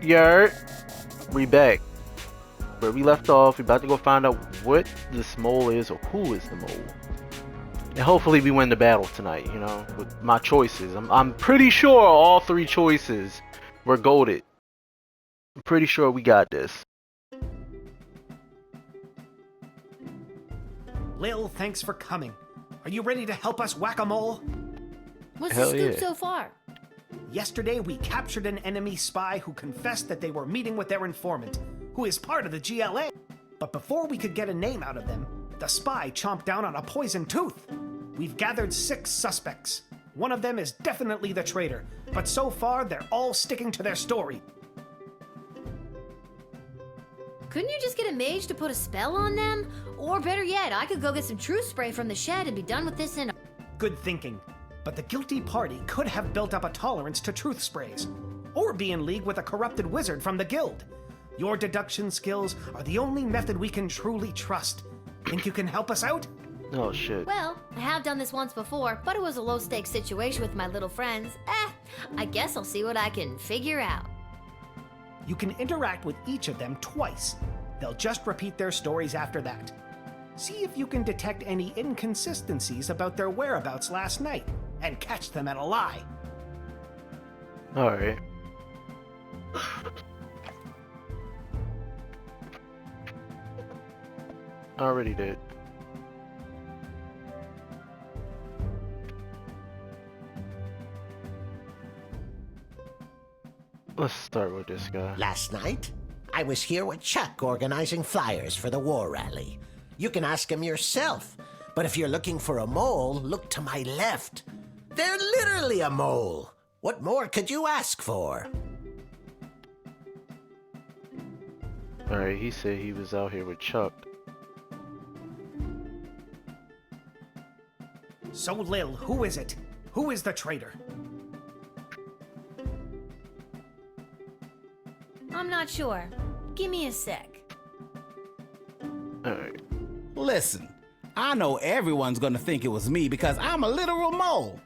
Yard, we back. Where we left off, we about to go find out what this mole is or who is the mole. And hopefully we win the battle tonight, you know, with my choices. I'm pretty sure all three choices were golded. I'm pretty sure we got this. Lil, thanks for coming. Are you ready to help us whack a mole? What's Hell the scoop yeah. so far? Yesterday, we captured an enemy spy who confessed that they were meeting with their informant, who is part of the GLA. But before we could get a name out of them, the spy chomped down on a poisoned tooth. We've gathered 6 suspects. One of them is definitely the traitor, but so far they're all sticking to their story. Couldn't you just get a mage to put a spell on them? Or better yet, I could go get some truth spray from the shed and be done with this in... Good thinking. But the guilty party could have built up a tolerance to truth sprays, or be in league with a corrupted wizard from the guild. Your deduction skills are the only method we can truly trust. Think you can help us out? Oh shit. Well, I have done this once before, but it was a low-stakes situation with my little friends. I guess I'll see what I can figure out. You can interact with each of them twice. They'll just repeat their stories after that. See if you can detect any inconsistencies about their whereabouts last night, and catch them at a lie. Alright. Already did. Let's start with this guy. Last night, I was here with Chuck organizing flyers for the war rally. You can ask him yourself, but if you're looking for a mole, look to my left. They're literally a mole. What more could you ask for? Alright, he said he was out here with Chuck. So, Lil, who is it? Who is the traitor? I'm not sure. Give me a sec. Alright. Listen, I know everyone's gonna think it was me because I'm a literal mole.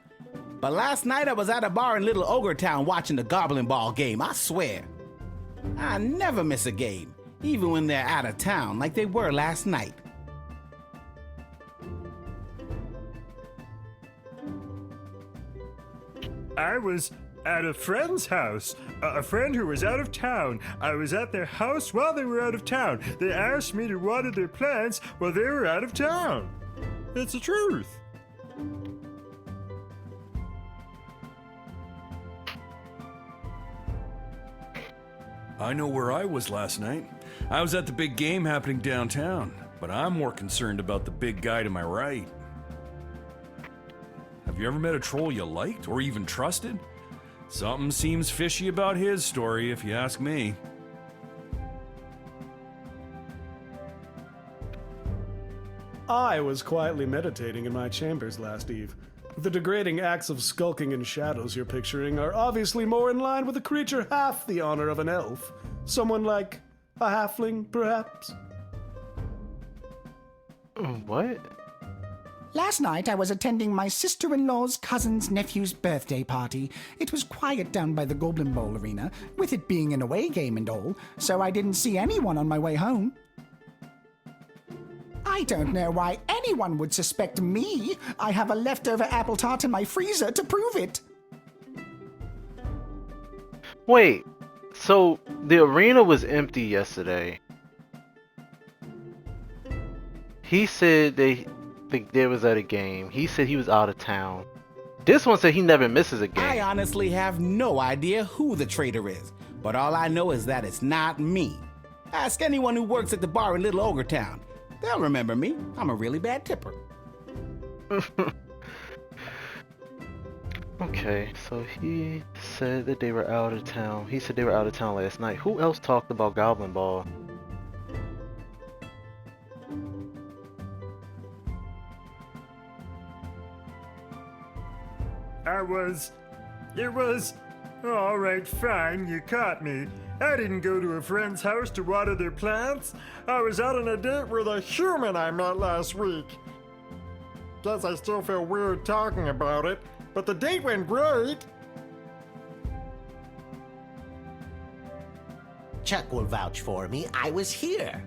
But last night I was at a bar in Little Ogre Town watching the Goblin Ball game, I swear. I never miss a game, even when they're out of town like they were last night. I was at a friend's house. A friend who was out of town. I was at their house while they were out of town. They asked me to water their plants while they were out of town. It's the truth. I know where I was last night. I was at the big game happening downtown, but I'm more concerned about the big guy to my right. Have you ever met a troll you liked or even trusted? Something seems fishy about his story, if you ask me. I was quietly meditating in my chambers last eve. The degrading acts of skulking in shadows you're picturing are obviously more in line with a creature half the honor of an elf. Someone like a halfling, perhaps? What? Last night I was attending my sister-in-law's cousin's nephew's birthday party. It was quiet down by the Goblin Bowl arena, with it being an away game and all, so I didn't see anyone on my way home. I don't know why anyone would suspect me. I have a leftover apple tart in my freezer to prove it. Wait, so the arena was empty yesterday. He said they was at a game. He said he was out of town. This one said he never misses a game. I honestly have no idea who the traitor is, but all I know is that it's not me. Ask anyone who works at the bar in Little Ogre Town. They'll remember me. I'm a really bad tipper. Okay, so he said that they were out of town. He said they were out of town last night. Who else talked about Goblin Ball? It was... All right, fine, you caught me. I didn't go to a friend's house to water their plants. I was out on a date with a human I met last week. Guess I still feel weird talking about it, but the date went great. Chuck will vouch for me. I was here.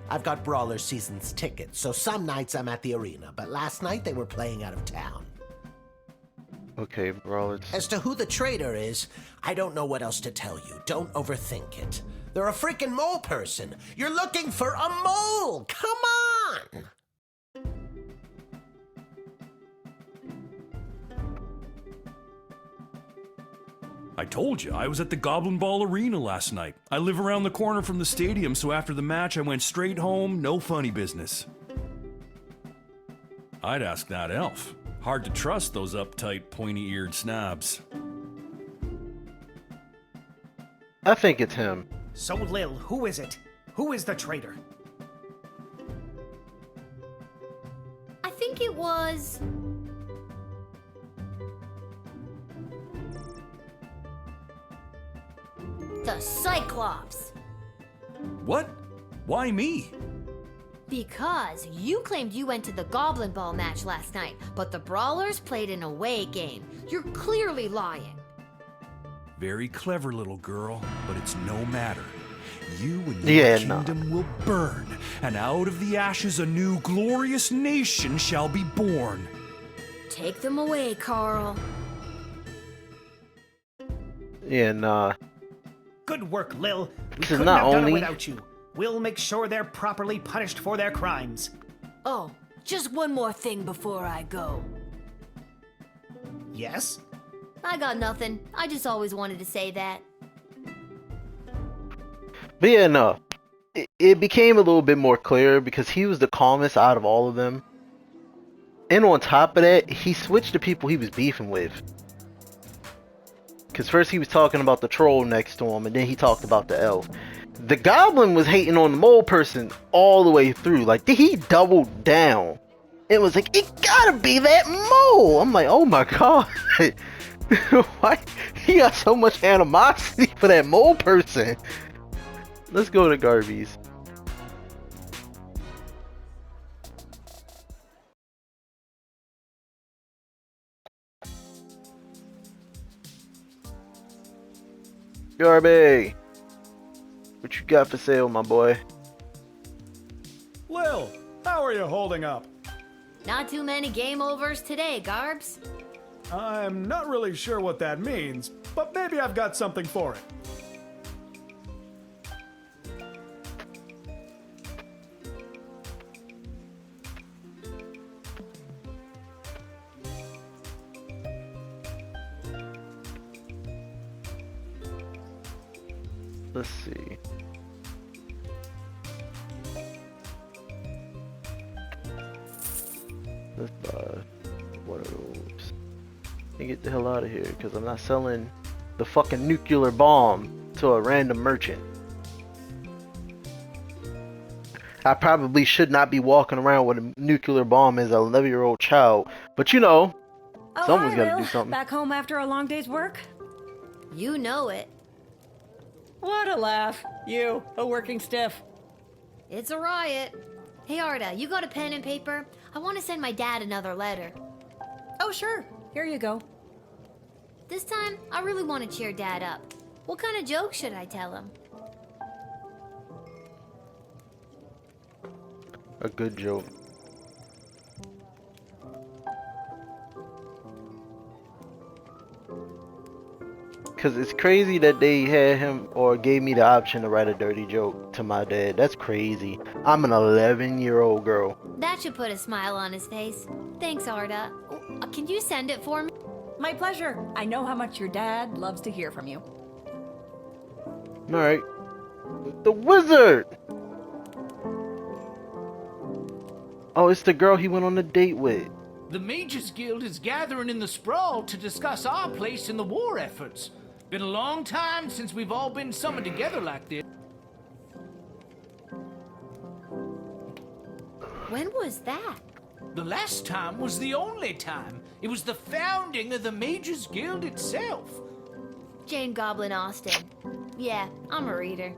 I've got Brawler Seasons tickets, so some nights I'm at the arena, but last night they were playing out of town. Okay, Brawlers. As to who the traitor is, I don't know what else to tell you. Don't overthink it. They're a freaking mole person. You're looking for a mole! Come on! I told you, I was at the Goblin Ball Arena last night. I live around the corner from the stadium, so after the match I went straight home, no funny business. I'd ask that elf. Hard to trust those uptight, pointy-eared snobs. I think it's him. So, Lil, who is it? Who is the traitor? I think it was... the Cyclops. What? Why me? Because you claimed you went to the Goblin Ball match last night, but the Brawlers played an away game. You're clearly lying. Very clever, little girl, but it's no matter. You and your kingdom will burn, and out of the ashes a new glorious nation shall be born. Take them away, Carl. Yeah, nah. Good work, Lil. We This is couldn't not have done it only- without you. We'll make sure they're properly punished for their crimes. Oh, just one more thing before I go. Yes? I got nothing. I just always wanted to say that. But yeah, no. It became a little bit more clear because he was the calmest out of all of them. And on top of that, he switched the people he was beefing with. Because first he was talking about the troll next to him, and then he talked about the elf. The goblin was hating on the mole person all the way through. Like, he doubled down. It was like, it gotta be that mole. I'm like, oh my god. Why? He got so much animosity for that mole person. Let's go to Garby's. Garby, what you got for sale, my boy? Lil, how are you holding up? Not too many game overs today, Garbs. I'm not really sure what that means, but maybe I've got something for it. Let's see. Let's buy one of those. And get the hell out of here, because I'm not selling the fucking nuclear bomb to a random merchant. I probably should not be walking around with a nuclear bomb as an 11-year-old child, but you know, someone's got to do something. Back home after a long day's work? You know it. What a laugh. You, a working stiff. It's a riot. Hey, Arda, you got a pen and paper? I want to send my dad another letter. Oh, sure. Here you go. This time, I really want to cheer Dad up. What kind of joke should I tell him? A good joke. Because it's crazy that they had him or gave me the option to write a dirty joke to my dad. That's crazy. I'm an 11-year-old girl. That should put a smile on his face. Thanks, Arda. Can you send it for me? My pleasure. I know how much your dad loves to hear from you. Alright. The wizard! Oh, it's the girl he went on a date with. The Mages Guild is gathering in the sprawl to discuss our place in the war efforts. Been a long time since we've all been summoned together like this. When was that? The last time was the only time. It was the founding of the Mages Guild itself. Jane Goblin Austen. Yeah, I'm a reader.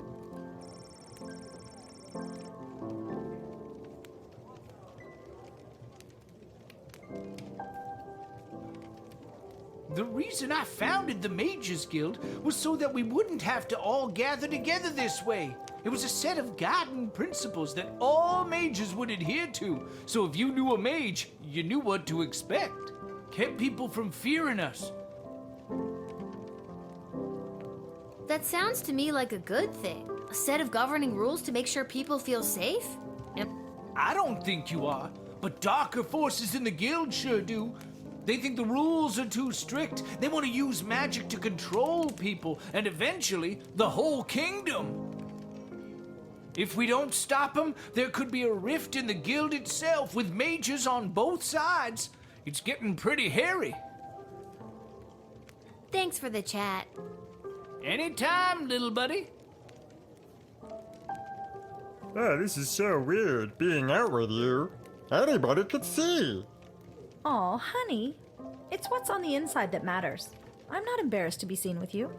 The reason I founded the Mages Guild was so that we wouldn't have to all gather together this way. It was a set of guiding principles that all mages would adhere to. So if you knew a mage, you knew what to expect. Kept people from fearing us. That sounds to me like a good thing. A set of governing rules to make sure people feel safe? I don't think you are, but darker forces in the guild sure do. They think the rules are too strict. They want to use magic to control people, and eventually, the whole kingdom. If we don't stop them, there could be a rift in the guild itself with mages on both sides. It's getting pretty hairy. Thanks for the chat. Anytime, little buddy. Oh, this is so weird, being out with you. Anybody could see. Aw, honey. It's what's on the inside that matters. I'm not embarrassed to be seen with you.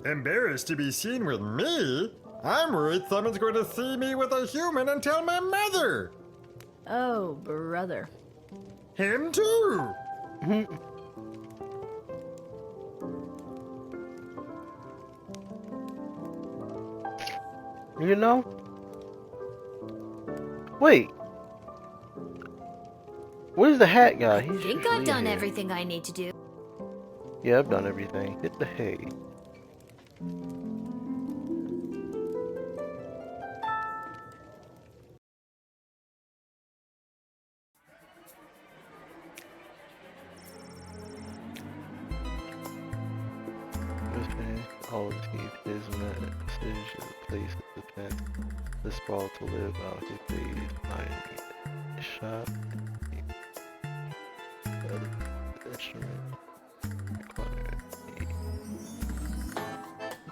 Embarrassed to be seen with me? I'm worried someone's going to see me with a human and tell my mother. Oh, brother. Him too. You know? Wait. Where's the hat guy? I think I've done everything I need to do. Yeah, I've done everything. Hit the hay. All teeth is message a place to defend the sprawl to live out his days. I shop instrument required. He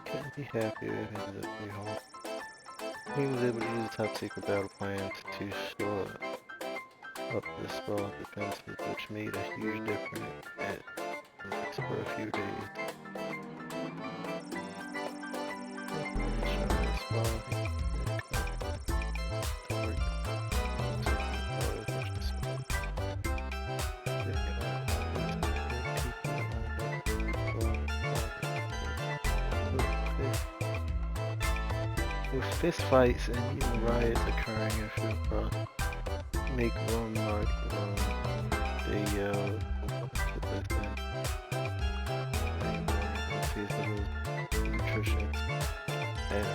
can't be happier if he ended up home. He was able to use the top secret battle plans to shore up the sprawl defenses, which made a huge difference for a few days. With fist fights and even riots occurring in Food make room mark room. They yell nutrition and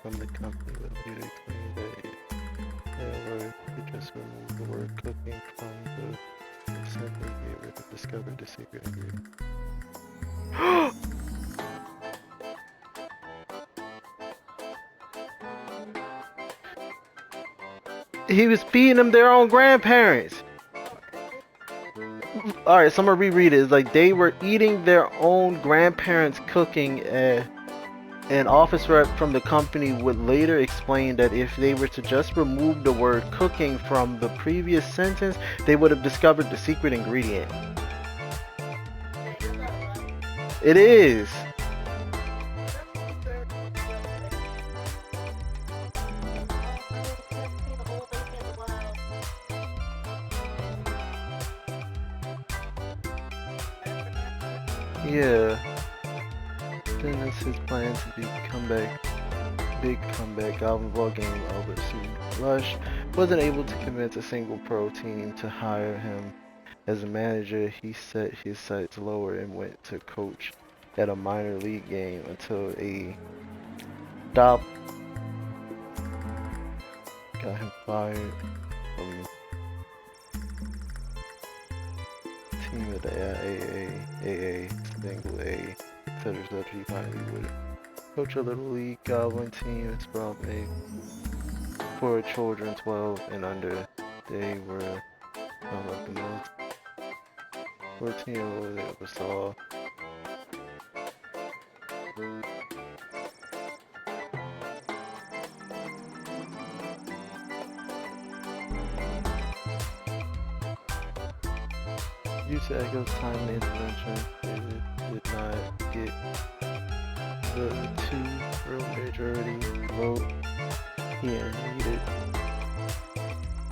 from the company with beauty claim they just removed the word cooking from the simply gave it discovered the secret ingredient. He was feeding them their own grandparents. Alright, so I'm gonna reread it. It's like they were eating their own grandparents' cooking. An office rep from the company would later explain that if they were to just remove the word cooking from the previous sentence, they would have discovered the secret ingredient. It is. Yeah. Then it's his plan to be big comeback Goblin Ball game over. Rush wasn't able to convince a single pro team to hire him as a manager. He set his sights lower and went to coach at a minor league game until a stop got him fired from team of the AA, single A. That he finally would coach a little league Goblin team in Sprout Bay for children 12 and under. They were some of the most 14-year-olds I ever saw. Due to Echo's timely intervention, David did not get the 2 majority vote he needed.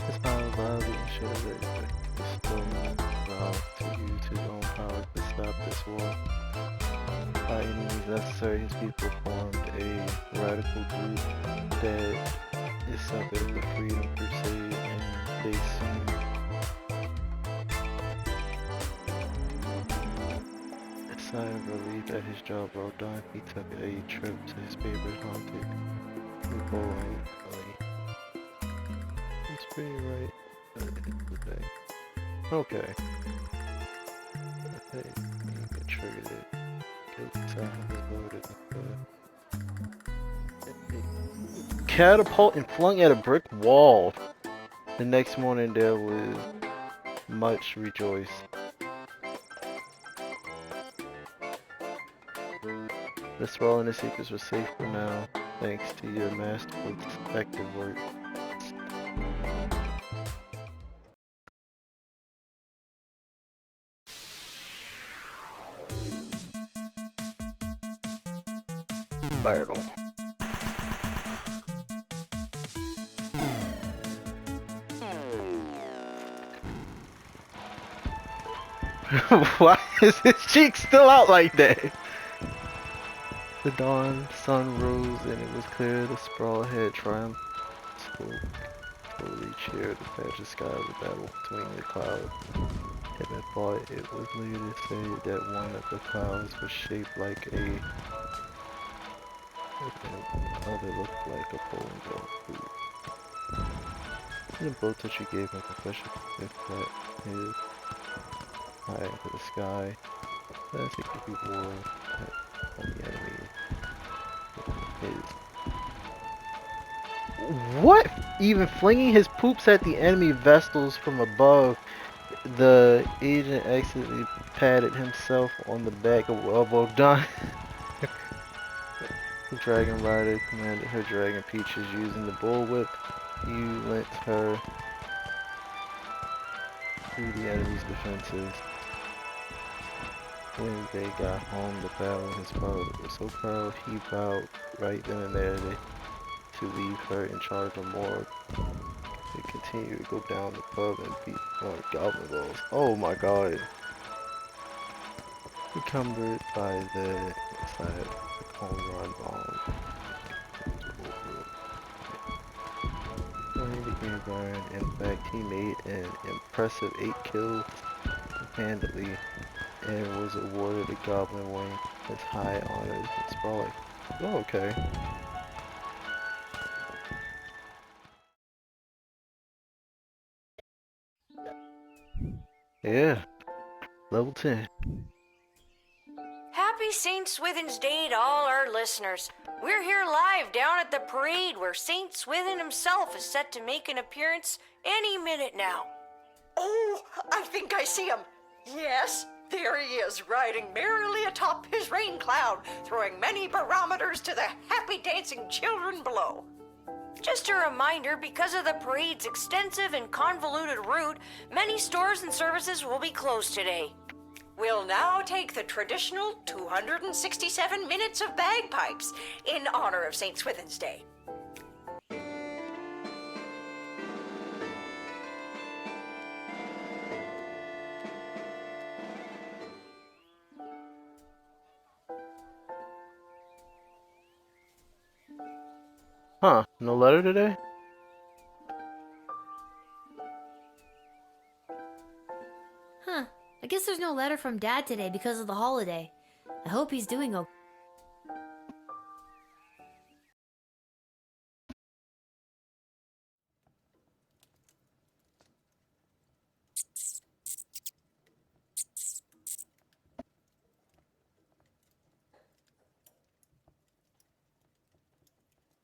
His power loudly ensured that the Storm vowed to use his own power to stop this war. By any means necessary, his people formed a radical group that is suckered the Freedom Crusade, and they soon a sigh of relief at his job well done. He took a trip to his favorite haunted bowling alley. It's pretty right at the end of the day. Okay. I think I triggered it. Catapult and flung at a brick wall. The next morning there was much rejoice. The sprawl and the secrets were safe for now, thanks to your masterful detective work. Battle. Why is his cheek still out like that? The dawn sun rose and it was clear the sprawl had triumphed. So totally cheered the patch of sky of the battle between the clouds. Having fought, it was later said that one of the clouds was shaped like a other looked like a bowling ball. The bow touch you gave him confession if that is high into the sky. That's a creepy war on the enemy. What? Even flinging his poops at the enemy vessels from above, the agent accidentally patted himself on the back of well done. The Dragon Rider commanded her Dragon Peaches using the bullwhip. You lent her through the enemy's defenses. When they got home, the battle his father was so proud he vowed right then and there to leave her in charge of Morgue. They continue to go down the pub and beat more goblin balls. Oh my god. Encumbered by the side home run bomb. The Green Baron, in fact, he made an impressive 8 kills handedly and was awarded the Goblin Wing as high honors and sprawling. Oh, okay. Yeah, level 10. Happy St. Swithin's Day to all our listeners. We're here live down at the parade where St. Swithin himself is set to make an appearance any minute now. Oh, I think I see him. Yes, there he is, riding merrily atop his rain cloud, throwing many barometers to the happy dancing children below. Just a reminder, because of the parade's extensive and convoluted route, many stores and services will be closed today. We'll now take the traditional 267 minutes of bagpipes in honor of St. Swithin's Day. Huh, no letter today? Huh, I guess there's no letter from Dad today because of the holiday. I hope he's doing okay.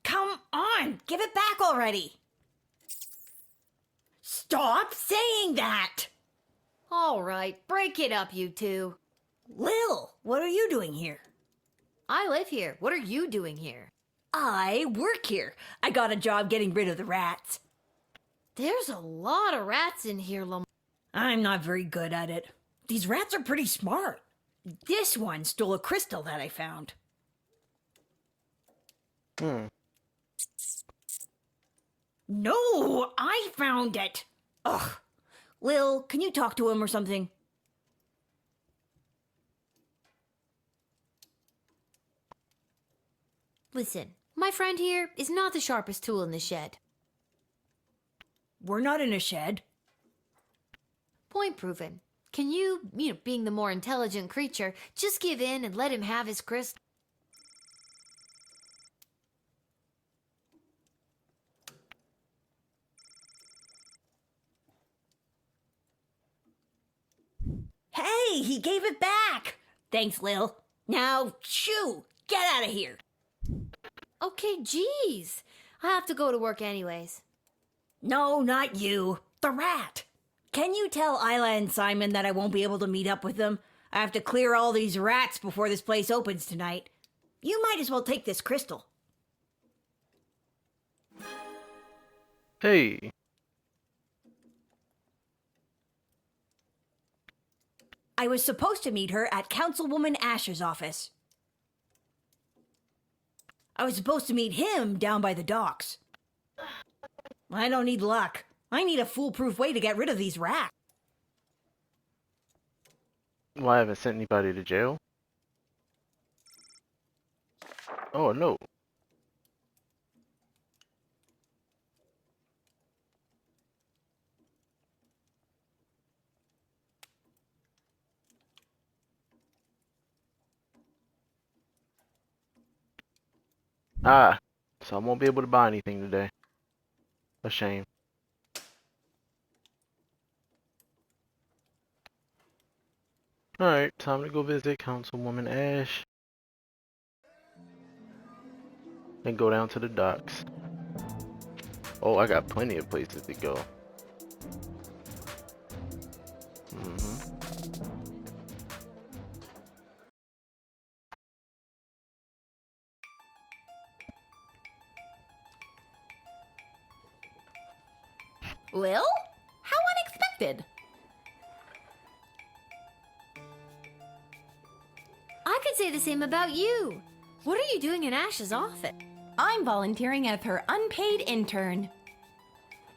Come on, give it back already. Stop saying that. All right, break it up, you two. Lil, what are you doing here? I live here. What are you doing here? I work here. I got a job getting rid of the rats. There's a lot of rats in here, Lamar. I'm not very good at it. These rats are pretty smart. This one stole a crystal that I found. No, I found it. Ugh. Lil, can you talk to him or something? Listen, my friend here is not the sharpest tool in the shed. We're not in a shed. Point proven. Can you, being the more intelligent creature, just give in and let him have his crystal? Hey, he gave it back. Thanks, Lil. Now, shoo, get out of here. Okay, geez. I have to go to work anyways. No, not you. The rat. Can you tell Isla and Simon that I won't be able to meet up with them? I have to clear all these rats before this place opens tonight. You might as well take this crystal. Hey. I was supposed to meet her at Councilwoman Asher's office. I was supposed to meet him down by the docks. I don't need luck. I need a foolproof way to get rid of these rats. Well, I haven't sent anybody to jail. Oh, no. Ah, so I won't be able to buy anything today. A shame. Alright, time to go visit Councilwoman Ash. And go down to the docks. Oh, I got plenty of places to go. Lil? How unexpected. I could say the same about you. What are you doing in Ash's office? I'm volunteering as her unpaid intern.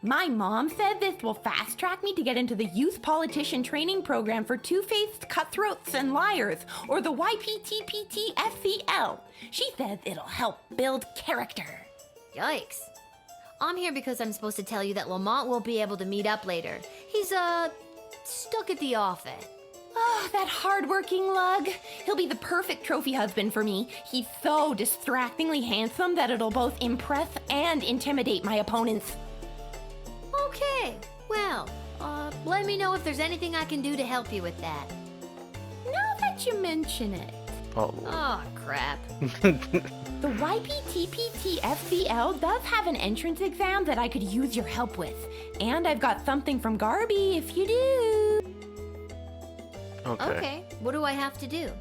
My mom said this will fast-track me to get into the Youth Politician Training Program for Two-Faced Cutthroats and Liars, or the YPTPT-FCL. She says it'll help build character. Yikes. I'm here because I'm supposed to tell you that Lamont won't be able to meet up later. He's, stuck at the office. Oh, that hard-working lug. He'll be the perfect trophy husband for me. He's so distractingly handsome that it'll both impress and intimidate my opponents. Okay, well, let me know if there's anything I can do to help you with that. Now that you mention it. Oh, crap. The YPTPT-FCL does have an entrance exam that I could use your help with. And I've got something from Garby if you do. Okay, what do I have to do?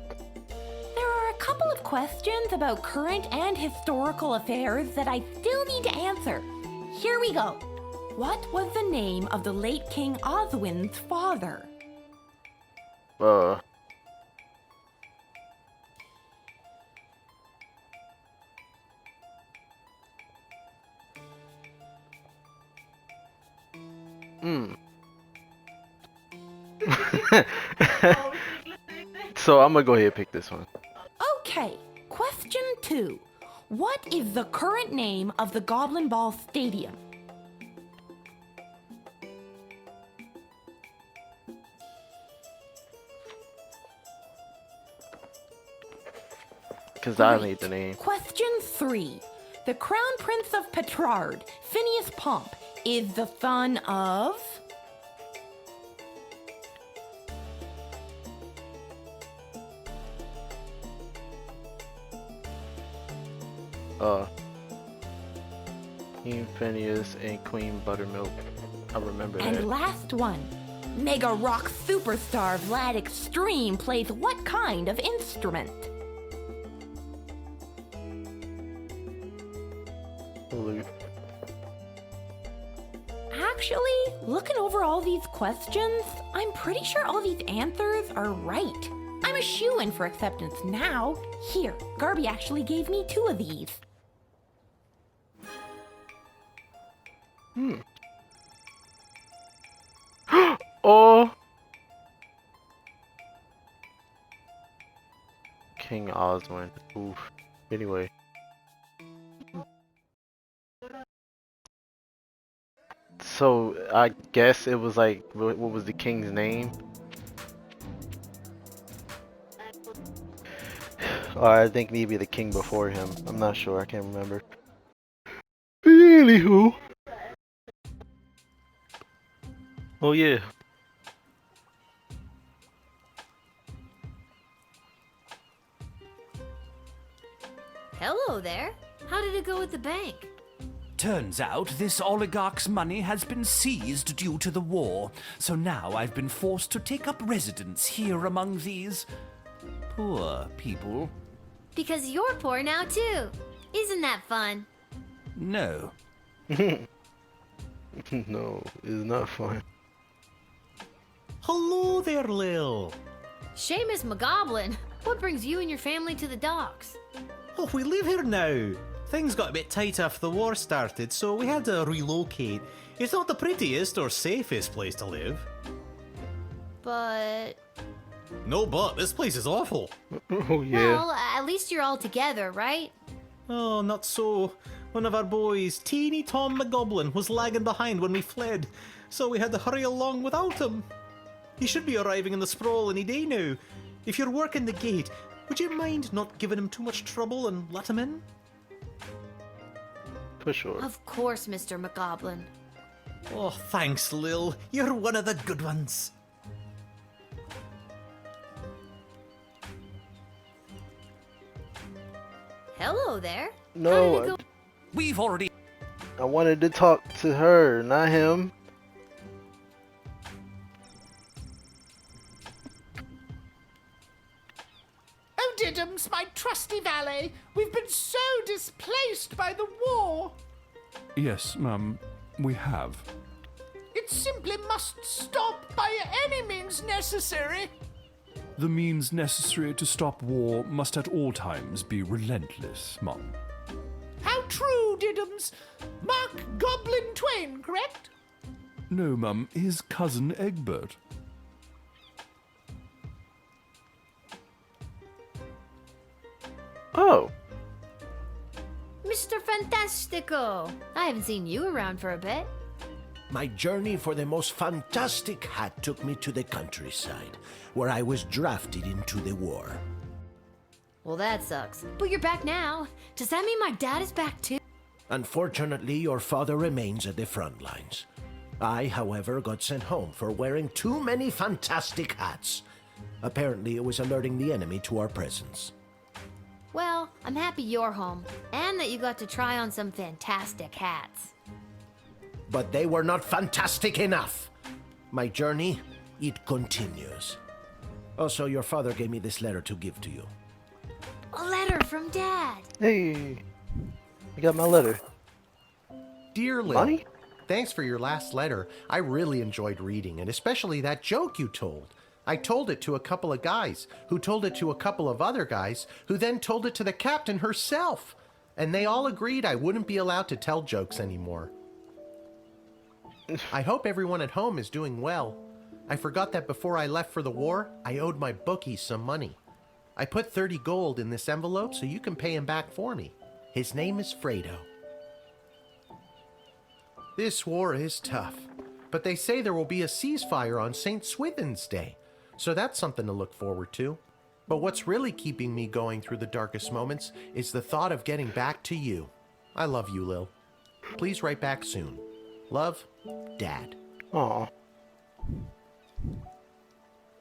There are a couple of questions about current and historical affairs that I still need to answer. Here we go. What was the name of the late King Oswin's father? So I'm gonna go ahead and pick this one. Okay, question 2. What is the current name of the Goblin Ball Stadium? Because I need the name. Question 3. The Crown Prince of Petrard, Phineas Pomp, is the son of... King Phineas and Queen Buttermilk. I remember that. And last one. Mega rock superstar Vlad Extreme plays what kind of instrument? Flute. Actually, looking over all these questions, I'm pretty sure all these answers are right. I'm a shoo-in for acceptance now. Here, Garby actually gave me 2 of these. Oh, King Oswin. Oof. Anyway. So I guess it was like, what was the king's name? Or I think maybe the king before him. I'm not sure. I can't remember. Anywho. Oh yeah. Hello there. How did it go with the bank? Turns out this oligarch's money has been seized due to the war, so now I've been forced to take up residence here among these poor people. Because you're poor now too. Isn't that fun? No. No, it's not fun. Hello there, Lil. Seamus McGoblin, what brings you and your family to the docks? Oh, we live here now. Things got a bit tight after the war started, so we had to relocate. It's not the prettiest or safest place to live. But... No, but this place is awful. Oh, yeah. Well, at least you're all together, right? Oh, not so. One of our boys, Teeny Tom McGoblin, was lagging behind when we fled, so we had to hurry along without him. He should be arriving in the sprawl any day now. If you're working the gate, would you mind not giving him too much trouble and let him in? For sure. Of course, Mr. McGoblin. Oh, thanks, Lil. You're one of the good ones. Hello there. No, We've already... I wanted to talk to her, not him. Oh, Diddums, my trusty valet, we've been so displaced by the war. Yes, Mum, we have. It simply must stop by any means necessary. The means necessary to stop war must at all times be relentless, Mum. How true, Diddums. Mark Goblin Twain, correct? No, Mum, his cousin Egbert. Oh. Mr. Fantastico. I haven't seen you around for a bit. My journey for the most fantastic hat took me to the countryside, where I was drafted into the war. Well, that sucks. But you're back now. Does that mean my dad is back too? Unfortunately, your father remains at the front lines. I, however, got sent home for wearing too many fantastic hats. Apparently, it was alerting the enemy to our presence. Well, I'm happy you're home, and that you got to try on some fantastic hats. But they were not fantastic enough. My journey, it continues. Also, your father gave me this letter to give to you. A letter from Dad. Hey, I got my letter. Dear Lil, Money? thanks for your last letter. I really enjoyed reading it, especially that joke you told. I told it to a couple of guys, who told it to a couple of other guys, who then told it to the captain herself. And they all agreed I wouldn't be allowed to tell jokes anymore. I hope everyone at home is doing well. I forgot that before I left for the war, I owed my bookies some money. I put 30 gold in this envelope so you can pay him back for me. His name is Fredo. This war is tough, but they say there will be a ceasefire on St. Swithin's Day, so that's something to look forward to. But what's really keeping me going through the darkest moments is the thought of getting back to you. I love you, Lil. Please write back soon. Love, Dad. Aw.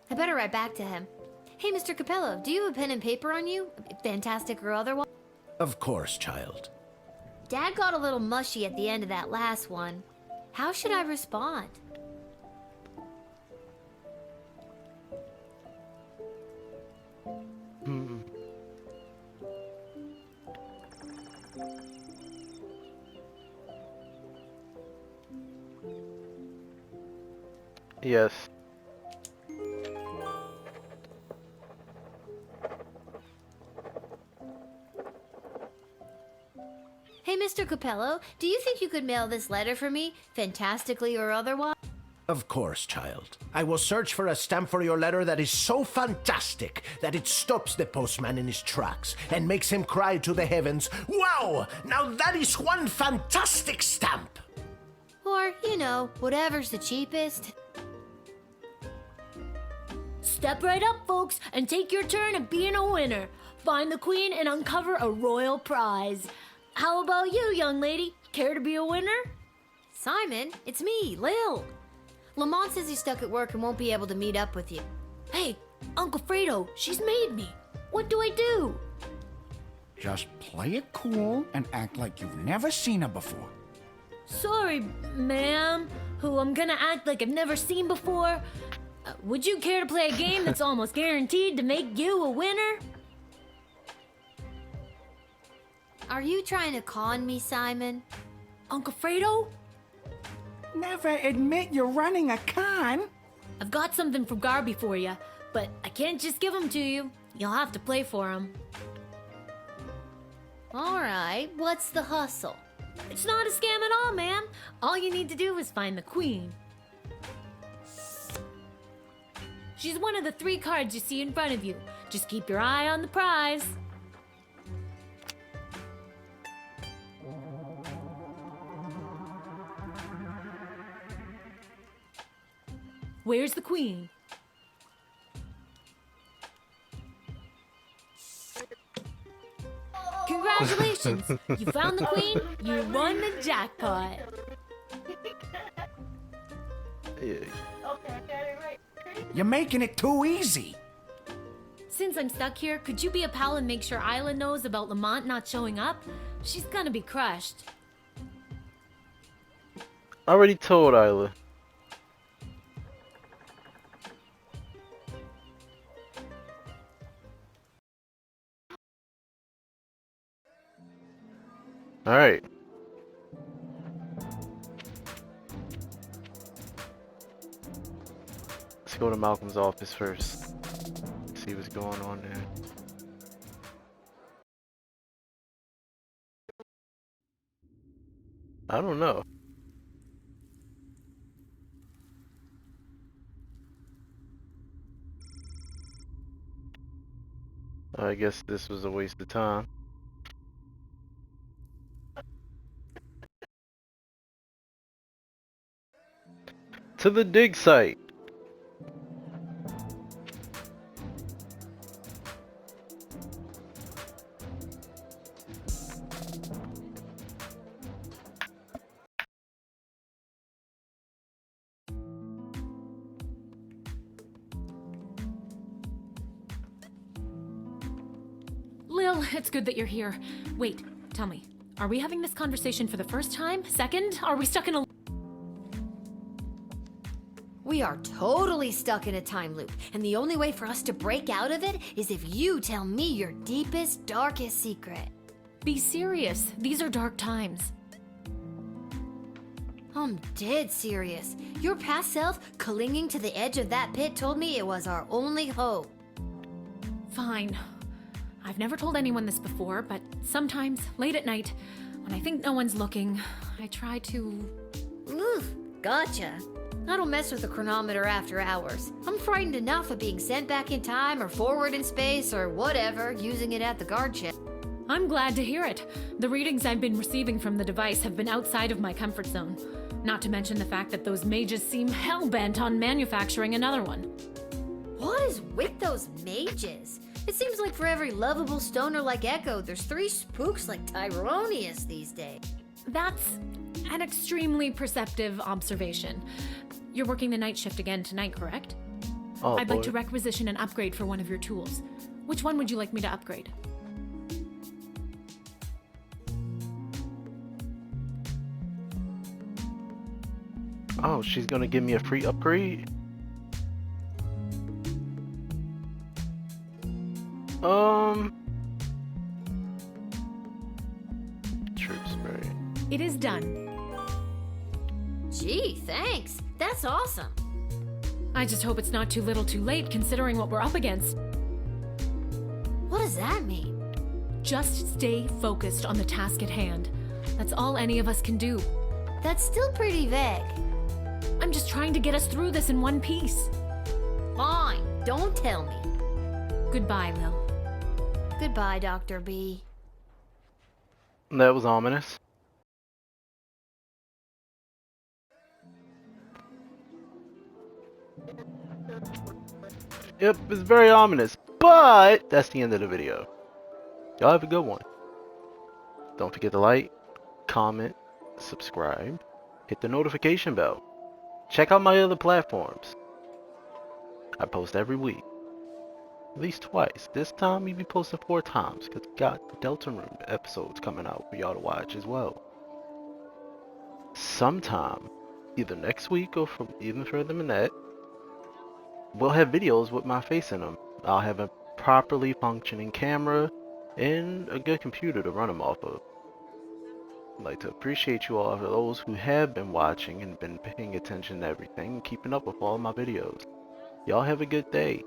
I better write back to him. Hey, Mr. Capello, do you have a pen and paper on you? Fantastic or otherwise? Of course, child. Dad got a little mushy at the end of that last one. How should I respond? Yes. Hey, Mr. Capello, do you think you could mail this letter for me, fantastically or otherwise? Of course, child. I will search for a stamp for your letter that is so fantastic that it stops the postman in his tracks and makes him cry to the heavens, "Wow! Now that is one fantastic stamp!" Or, you know, whatever's the cheapest. Step right up, folks, and take your turn at being a winner. Find the queen and uncover a royal prize. How about you, young lady? Care to be a winner? Simon, it's me, Lil. Lamont says he's stuck at work and won't be able to meet up with you. Hey, Uncle Fredo, she's made me. What do I do? Just play it cool and act like you've never seen her before. Sorry, ma'am, who I'm gonna act like I've never seen before. Would you care to play a game that's almost guaranteed to make you a winner? Are you trying to con me, Simon? Uncle Fredo? Never admit you're running a con. I've got something from Garby for you, but I can't just give them to you. You'll have to play for them. All right, what's the hustle? It's not a scam at all, ma'am. All you need to do is find the queen. She's one of the 3 cards you see in front of you. Just keep your eye on the prize. Where's the queen? Congratulations! You found the queen, you won the jackpot. Yeah. You're making it too easy. Since I'm stuck here, could you be a pal and make sure Isla knows about Lamont not showing up? She's gonna be crushed. I already told Isla. Alright. Let's go to Malcolm's office first. See what's going on there. I don't know. I guess this was a waste of time. To the dig site. Lil, it's good that you're here. Wait, tell me, are we having this conversation for the first time? Second? Are we stuck in a... We are totally stuck in a time loop, and the only way for us to break out of it is if you tell me your deepest, darkest secret. Be serious. These are dark times. I'm dead serious. Your past self clinging to the edge of that pit told me it was our only hope. Fine. I've never told anyone this before, but sometimes, late at night, when I think no one's looking, I try to... Oof, gotcha. I don't mess with the chronometer after hours. I'm frightened enough of being sent back in time or forward in space or whatever, using it at the guard ship. I'm glad to hear it. The readings I've been receiving from the device have been outside of my comfort zone. Not to mention the fact that those mages seem hell-bent on manufacturing another one. What is with those mages? It seems like for every lovable stoner like Echo, there's 3 spooks like Tyronius these days. That's an extremely perceptive observation. You're working the night shift again tonight, correct? Oh, I'd boy. like to requisition an upgrade for one of your tools. Which one would you like me to upgrade? Oh, she's gonna give me a free upgrade? Troop spray. It is done. Gee, thanks. That's awesome. I just hope it's not too little too late considering what we're up against. What does that mean? Just stay focused on the task at hand. That's all any of us can do. That's still pretty vague. I'm just trying to get us through this in one piece. Fine, don't tell me. Goodbye, Lil. Goodbye, Dr. B. That was ominous. Yep, it's very ominous, but that's the end of the video. Y'all have a good one. Don't forget to like, comment, subscribe, hit the notification bell. Check out my other platforms. I post every week. At least twice. This time we be posting 4 times because we got Delta Room episodes coming out for y'all to watch as well. Sometime, either next week or from even further than that, we'll have videos with my face in them. I'll have a properly functioning camera and a good computer to run them off of. I'd like to appreciate you all for those who have been watching and been paying attention to everything and keeping up with all my videos. Y'all have a good day.